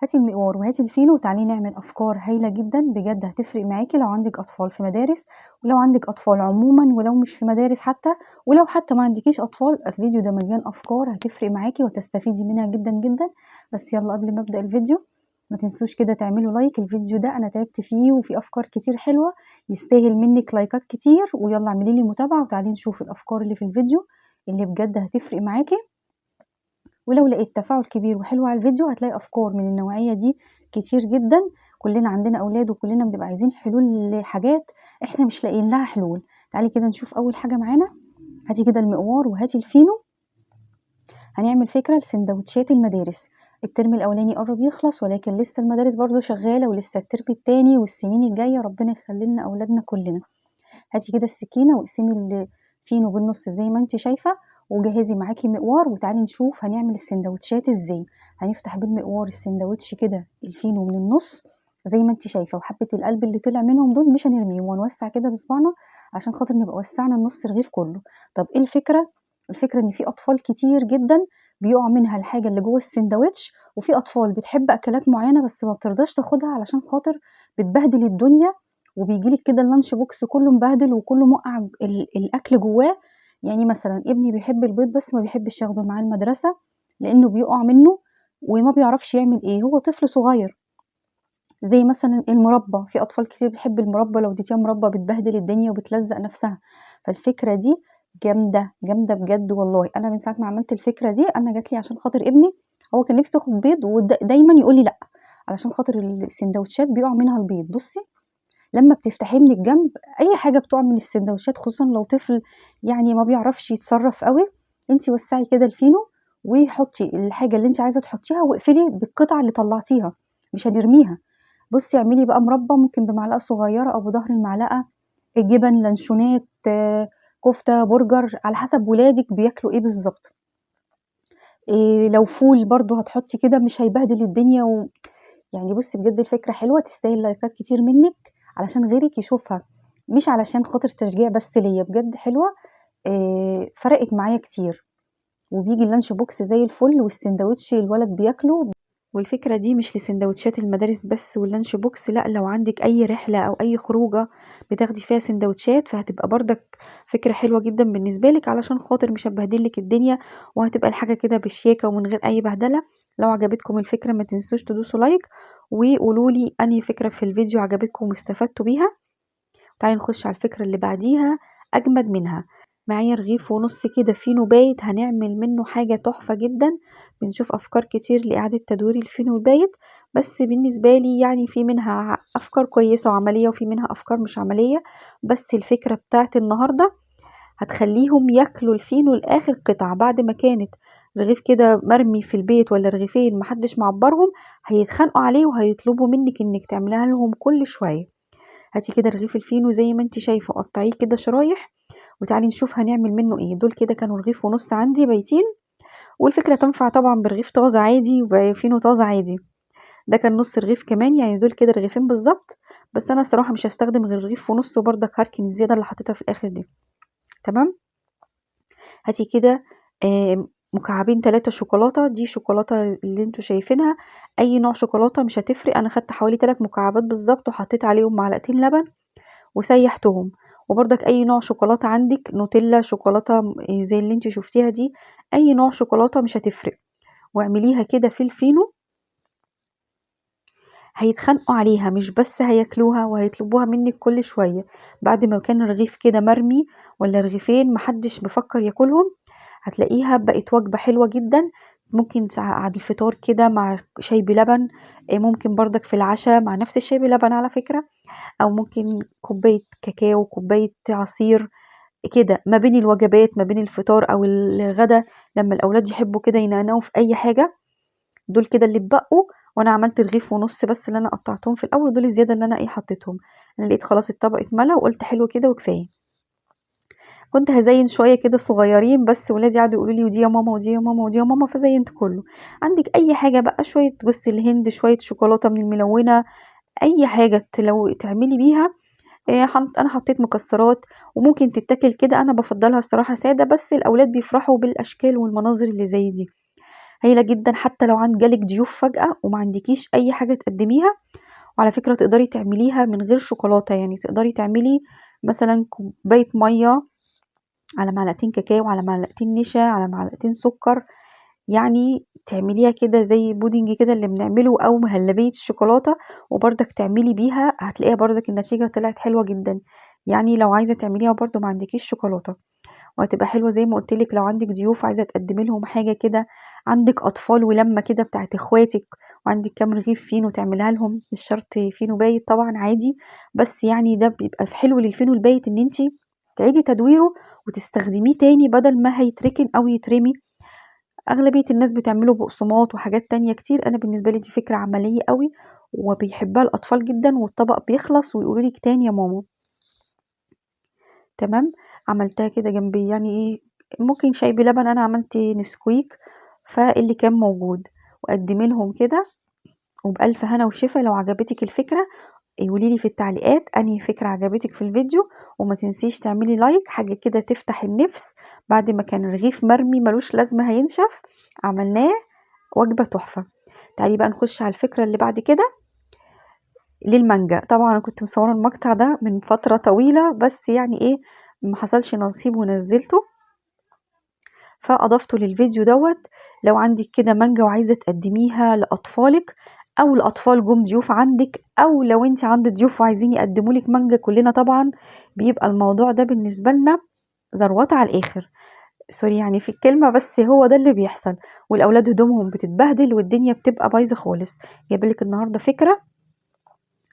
هاتي المقوار وهاتي الفينو وتعالي نعمل أفكار هايلة جدًا بجد هتفرق معاكِ لو عندِك أطفال في مدارس، ولو عندِك أطفال عمومًا، ولو مش في مدارس حتى، ولو حتى ما عندكيش أطفال، الفيديو ده مليان أفكار هتفرق معاكِ وهتستفيدي منها جدًا، جدًا. بس يالّا قبل ما أبدأ الفيديو ما تنسوش كده تعملوا لايك، الفيديو ده أنا تعبت فيه وفيه أفكار كتير حلوة يستاهل منِّك لايكات كتير، ويالّا اعملي لي متابعة وتعالي نشوف الأفكار اللي في الفيديو اللي بجد هتفرق معاكِ. ولو لقيت تفاعل كبير وحلو على الفيديو هتلاقي أفكار من النوعية دي كتير جدًا، كلنا عندنا أولاد وكلنا بنبقى عايزين حلول لحاجات إحنا مش لاقيين لها حلول. تعالي كده نشوف أول حاجة معانا، هاتي كده المقوار وهاتي الفينو، هنعمل فكرة لسندوتشات المدارس. الترم الأولاني قرب يخلص ولكن لسه المدارس برضه شغالة ولسه الترم التاني والسنين الجاية ربنا يخلي لنا أولادنا كلنا. هاتي كده السكينة واقسمي الفينو بالنص زي ما انت شايفة، وجهزي معاكي مقوار وتعالي نشوف هنعمل السندوتشات ازاي. هنفتح بالمقوار السندوتش كده الفينو من النص زي ما انت شايفة، وحبة القلب اللي طلع منهم دول مش هنرميهم وهنوسع كده بصبعنا عشان خاطر نبقى وسعنا النص رغيف كله. طب ايه الفكرة؟ الفكرة ان في اطفال كتير جدا بيقع منها الحاجة اللي جوه السندوتش، وفي اطفال بتحب اكلات معينة بس ما بترضاش تاخدها علشان خاطر بتبهدل الدنيا، وبييجي لِك كده الlunch box كلّه مبهدل وكلّه موقّع الأكل جوّاه. يعني مثلًا ابني بيحب البيض بس ما بيحبش ياخده معاه المدرسة، لإنه بيُقع منّه وما بيعرفش يعمل إيه، هو طفل صغير. زي مثلًا المربى، في أطفال كتير بتحب المربى لو اديتيها مربى بتبهدل الدنيا وبتلزّق نفسها. فالفكرة دي جامدة، جامدة بجد والله. أنا من ساعة ما عملت الفكرة دي أنا جات لي عشان خاطر ابني، هو كان نِفْسه ياخد بيض دايمًا يقول لي لأ، علشان خاطر السندوتشات بيُقع منها البيض. بُصّي لمّا بتفتحيه من الجنب أي حاجة بتقع من السندوتشات خصوصًا لو طفل يعني ما بيعرفش يتصرّف أوي، أنتِ وسّعي كده الفينو وحطّي الحاجة اللي أنتِ عايزة تحطّيها واقفلي بالقطع اللي طلّعتيها، مش هنرميها. بُصّي اعملي بقى مربى ممكن بمعلقة صغيّرة أو بضهر المعلقة، جبن، لانشونات، كفتة، برجر، على حسب ولادِك بياكلوا إيه بالضبط. لو فول برضه هتحطّي كده مش هيبهدل الدنيا يعني بُصّي بجد الفكرة حلوة تستاهل لايكات كتير منِّك علشان غيرِك يشوفها، مش علشان خاطر تشجيع بس ليّا، بجد حلوة. فرقت معايا كتير، وبييجي الlunch box زي الفل والساندوتش الولد بياكله. والفكرة دي مش لسندوتشات المدارس بس واللانش بوكس، لأ لو عندِك أي رحلة أو أي خروجة بتاخدي فيها سندوتشات فهتبقى برضك فكرة حلوة جدًا بالنسبة لِك علشان خاطر مش هتبهدل لِك الدنيا، وهتبقى الحاجة كده بشياكة ومن غير أي بهدلة. لو عجبتكم الفكرة ما تنسوش تدوسوا لايك وقولوا لي أنهي فكرة في الفيديو عجبتكم واستفدتوا بيها. تعالي نخش على الفكرة اللي بعديها أجمد منها. معايا رغيف ونص كده فينو بايت هنعمل منه حاجة تحفة جدا. بنشوف أفكار كتير لإعادة تدوير الفينو البايت، بس بالنسبة لي يعني في منها أفكار كويسة وعملية وفي منها أفكار مش عملية. بس الفكرة بتاعت النهاردة هتخليهم ياكلوا الفينو لآخر قطعة بعد ما كانت رغيف كده مرمي في البيت ولا رغيفين محدش معبرهم، هيتخانقوا عليه وهيطلبوا منك انك تعملها لهم كل شوية. هاتي كده رغيف الفينو زي ما انت شايفة قطعيه كده شرايح وتعالي نشوف هنعمل منه ايه. دول كده كانوا رغيف ونص عندي بايتين، والفكرة تنفع طبعا برغيف طازة عادي وفينو طازة عادي. ده كان نص رغيف كمان، يعني دول كده رغيفين بالظبط. بس انا الصراحة مش هستخدم غير رغيف ونص وبرضك هركن الزيادة اللي حطيتها في الاخر دي. تمام. هاتي كده مكعبين 3 شوكولاتة، دي شوكولاتة اللي انتوا شايفينها اي نوع شوكولاتة مش هتفرق. انا خدت حوالي 3 مكعبات بالظبط وحطيت عليهم معلقتين لبن وسيحتهم. وبرضك اي نوع شوكولاته عندك نوتيلا شوكولاته زي اللي انت شفتيها دي، اي نوع شوكولاته مش هتفرق. واعمليها كده في الفينو، هيتخانقوا عليها مش بس هياكلوها وهيطلبوها منك كل شويه. بعد ما كان رغيف كده مرمي ولا رغيفين محدش بفكر ياكلهم، هتلاقيها بقت وجبه حلوه جدا. ممكن على الفطار كده مع شاي بلبن، ممكن برضك في العشاء مع نفس الشاي بلبن على فكره، او ممكن كوبايه كاكاو كوبايه عصير كده ما بين الوجبات ما بين الفطار او الغدا. لما الاولاد يحبوا كده ينعنعوا في اي حاجه، دول كده اللي اتبقوا. وانا عملت رغيف ونص بس اللي انا قطعتهم في الاول، دول الزياده اللي انا حطيتهم. انا لقيت خلاص الطبق اتملى وقلت حلو كده وكفايه. كنت هزين شويه كده صغيرين بس ولادي قعدوا يقولوا لي ودي يا ماما ودي يا ماما ودي يا ماما فزينت كله. عندك اي حاجه بقى شويه جوز الهند شويه شوكولاته من الملونه، اي حاجه لو تعملي بيها. انا حطيت مكسرات وممكن تتاكل كده، انا بفضلها الصراحه ساده بس الاولاد بيفرحوا بالاشكال والمناظر اللي زي دي. هايلة جدا حتى لو جالك ضيوف فجأة وما عندكيش اي حاجة تقدميها. وعلى فكرة تقدري تعمليها من غير شوكولاتة، يعني تقدري تعملي مثلا كوباية مية على معلقتين كاكاو على معلقتين نشا على معلقتين سكر، يعني تعمليها كده زي بودنج كده اللي بنعمله او مهلبية الشوكولاتة، وبرضك تعملي بيها هتلاقيها برضك النتيجة طلعت حلوة جدا. يعني لو عايزة تعمليها برضو ما عندكيش شوكولاتة، وهتبقى حلوة زي ما قلتلك لو عندك ضيوف عايزة تقدمي لهم حاجة كده، عندك اطفال ولمة كده بتاعت اخواتك، وعندك كام رغيف فينو تعملها لهم، مش شرط فينو بايت طبعا عادي، بس يعني ده بيبقى في حلو للفينو البايت ان انتي تعيدي تدويره وتستخدميه تاني بدل ما هيتركن او يترمي. اغلبية الناس بتعمله بقسماط وحاجات تانية كتير، انا بالنسبة لي دي فكرة عملية قوي وبيحبها الاطفال جدا، والطبق بيخلص ويقولوا لك تاني يا ماما. تمام. عملتها كده جنبي يعني ايه، ممكن شاي بلبن، انا عملت نسكويك فاللي كان موجود، وقدمي لهم كده وبألف هنا وشفا. لو عجبتك الفكرة قوليلي في التعليقات انهي فكرة عجبتك في الفيديو، وما تنسيش تعملي لايك، حاجة كده تفتح النفس بعد ما كان رغيف مرمي ملوش لازمة هينشف، عملناه وجبة تحفة. تعالي بقى نخش على الفكرة اللي بعد كده للمانجا. طبعا انا كنت مصورة المقطع ده من فترة طويلة بس يعني ايه ما حصلش نصيب ونزلته فاضفته للفيديو دوت. لو عندك كده مانجا وعايزة تقدميها لاطفالك، او لاطفال جم ضيوف عندك، او لو انت عندك ضيوف وعايزين يقدموا لك مانجا، كلنا طبعا بيبقى الموضوع ده بالنسبة لنا زروطة على الاخر، سوري يعني في الكلمة، بس هو ده اللي بيحصل، والاولاد هدومهم بتتبهدل والدنيا بتبقى بايظة خالص. جايبلك النهاردة فكرة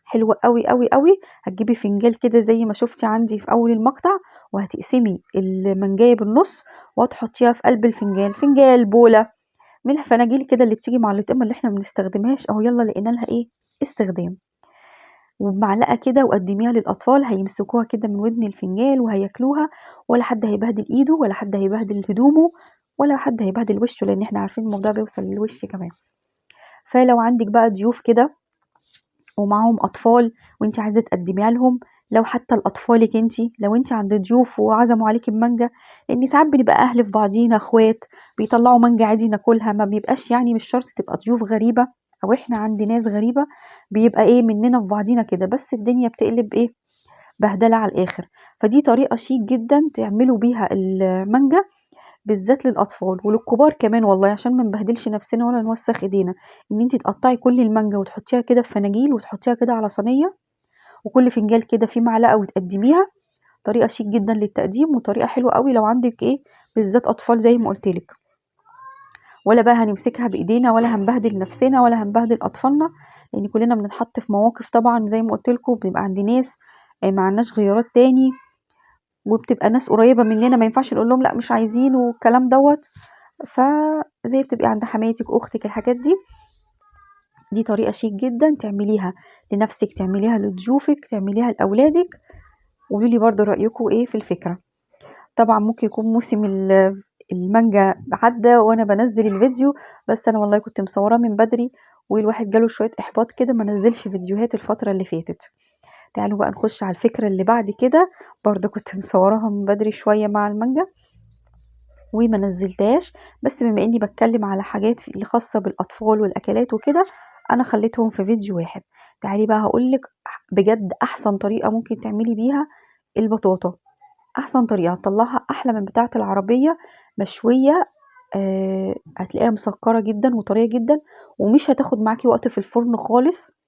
حلوة قوي قوي قوي. هتجيبي فنجان كده زي ما شفتي عندي في اول المقطع، وهتقسمي المانجايه بالنص وتحطيها في قلب الفنجان، فنجان بوله من الفناجيل كده اللي بتيجي مع الطقم اللي احنا ما بنستخدمهاش، اهو يلا لقينا لها ايه استخدام، وبمعلقه كده وقدميها للاطفال هيمسكوها كده من ودن الفنجان وهياكلوها، ولا حد هيبهدل ايده ولا حد هيبهدل هدومه ولا حد هيبهدل وشه، لان احنا عارفين الموضوع بيوصل للوش كمان. فلو عندك بقى ضيوف كده ومعاهم اطفال وانت عايزه تقدميها لهم، لو حتى لاطفالك انت، لو انت عند ضيوف وعزموا عليكي بمانجا، لان ساعات بنبقى اهل في بعضينا اخوات بيطلعوا مانجا عادي ناكلها، ما بيبقاش يعني مش شرط تبقى ضيوف غريبه او احنا عند ناس غريبه، بيبقى ايه مننا في بعضينا كده، بس الدنيا بتقلب ايه بهدله على الاخر. فدي طريقه شيك جدا تعملوا بيها المانجا بالذات للاطفال وللكبار كمان والله، عشان ما نبهدلش نفسنا ولا نوسخ ايدينا، ان انت تقطعي كل المانجا وتحطيها كده في فناجيل وتحطيها كده على صينيه، وكل فنجان كده فيه معلقه وتقدميها. طريقه شيك جدا للتقديم وطريقه حلوه قوي لو عندك ايه بالذات اطفال زي ما قلت لك، ولا بقى هنمسكها بايدينا ولا هنبهدل نفسنا ولا هنبهدل اطفالنا، لان كلنا بنتحط في مواقف طبعا زي ما قلت لكم، بنبقى عند ناس ما عندناش غيارات تاني، وبتبقى ناس قريبه مننا ما ينفعش نقول لهم لا مش عايزين والكلام دوت، فزي بتبقي عند حماتك اختك الحاجات دي. دي طريقه شيك جدا تعمليها لنفسك، تعمليها لضيوفك، تعمليها لاولادك، وقولوا لي برضو رايكم ايه في الفكره. طبعا ممكن يكون موسم المانجا عدى وانا بنزل الفيديو، بس انا والله كنت مصوراه من بدري والواحد جاله شويه احباط كده ما نزلش فيديوهات الفتره اللي فاتت. تعالوا بقى نخش على الفكره اللي بعد كده، برضو كنت مصوراها من بدري شويه مع المانجا وما نزلتهاش، بس بما اني بتكلم على حاجات اللي خاصة بالاطفال والاكلات وكده انا خليتهم في فيديو واحد. تعالي بقى هقولك بجد احسن طريقة ممكن تعملي بيها البطاطا، احسن طريقة هتطلعها احلى من بتاعة العربية مشوية. هتلاقيها مسكرة جدا وطرية جدا، ومش هتاخد معاكي وقت في الفرن خالص،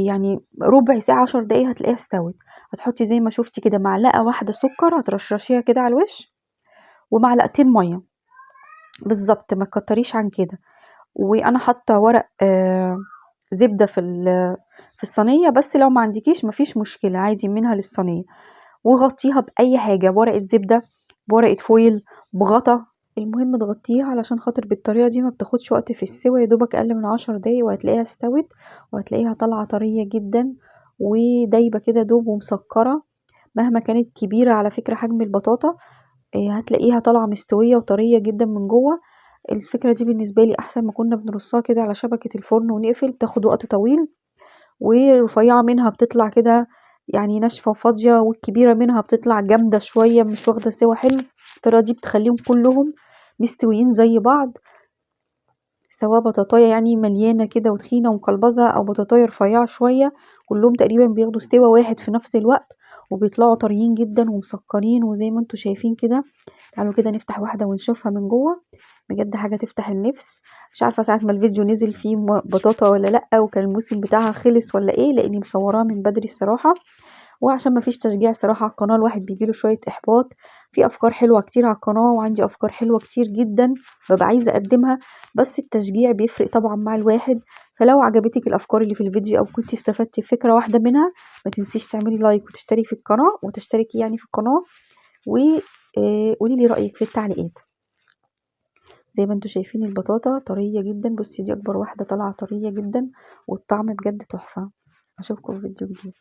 يعني ربع ساعة 10 دقايق هتلاقيها استوت. هتحطي زي ما شفتي كده معلقة واحدة سكر هترشرشيها كده على الوش، ومعلقتين مية بالظبط ما تكتريش عن كده، وانا حاطه ورق زبده في الصينيه، بس لو ما عندكيش مفيش مشكله عادي منها للصينيه، وغطيها باي حاجه، بورقه زبده، بورقه فويل، بغطا، المهم تغطيها علشان خاطر بالطريقه دي ما بتاخدش وقت في السوى، يا دوبك اقل من 10 دقايق وهتلاقيها استوت، وهتلاقيها طالعه طريه جدا ودايبه كده دوب ومسكره، مهما كانت كبيره على فكره حجم البطاطا هتلاقيها طالعه مستويه وطريه جدا من جوه. الفكره دي بالنسبه لي احسن ما كنا بنرصها كده على شبكه الفرن ونقفل، بتاخد وقت طويل، ورفيعه منها بتطلع كده يعني ناشفه وفاضيه، والكبيره منها بتطلع جامده شويه مش واخده سوا حلو. الطريقه دي بتخليهم كلهم مستويين زي بعض، سواء بطاطاية يعني مليانة كده وتخينة ومقلبظة أو بطاطاية رفيعة شوية، كلهم تقريبا بياخدوا سوا واحد في نفس الوقت وبيطلعوا طريين جدا ومسكرين وزي ما انتوا شايفين كده. تعالوا كده نفتح واحدة ونشوفها من جوه، بجد حاجة تفتح النفس. مش عارفة ساعة ما الفيديو نزل فيه بطاطا ولا لأ، وكان الموسم بتاعها خلص ولا ايه، لاني مصوراها من بدري الصراحة، وعشان ما فيش تشجيع صراحة على القناة الواحد بيجيله شوية إحباط. في أفكار حلوة كتير على القناة وعندي أفكار حلوة كتير جدا ببقى عايزة أقدمها، بس التشجيع بيفرق طبعا مع الواحد. فلو عجبتك الأفكار اللي في الفيديو أو كنتي استفدتي بفكرة واحدة منها، ما تنسيش تعملي لايك وتشتركي في القناة وتشتركي يعني في القناة، وقولي لي رأيك في التعليقات. زي ما انتوا شايفين البطاطا طرية جدا، بصي دي أكبر واحدة طالعة طرية جدا والطعم بجد تحفة. أشوفكم في فيديو جديد.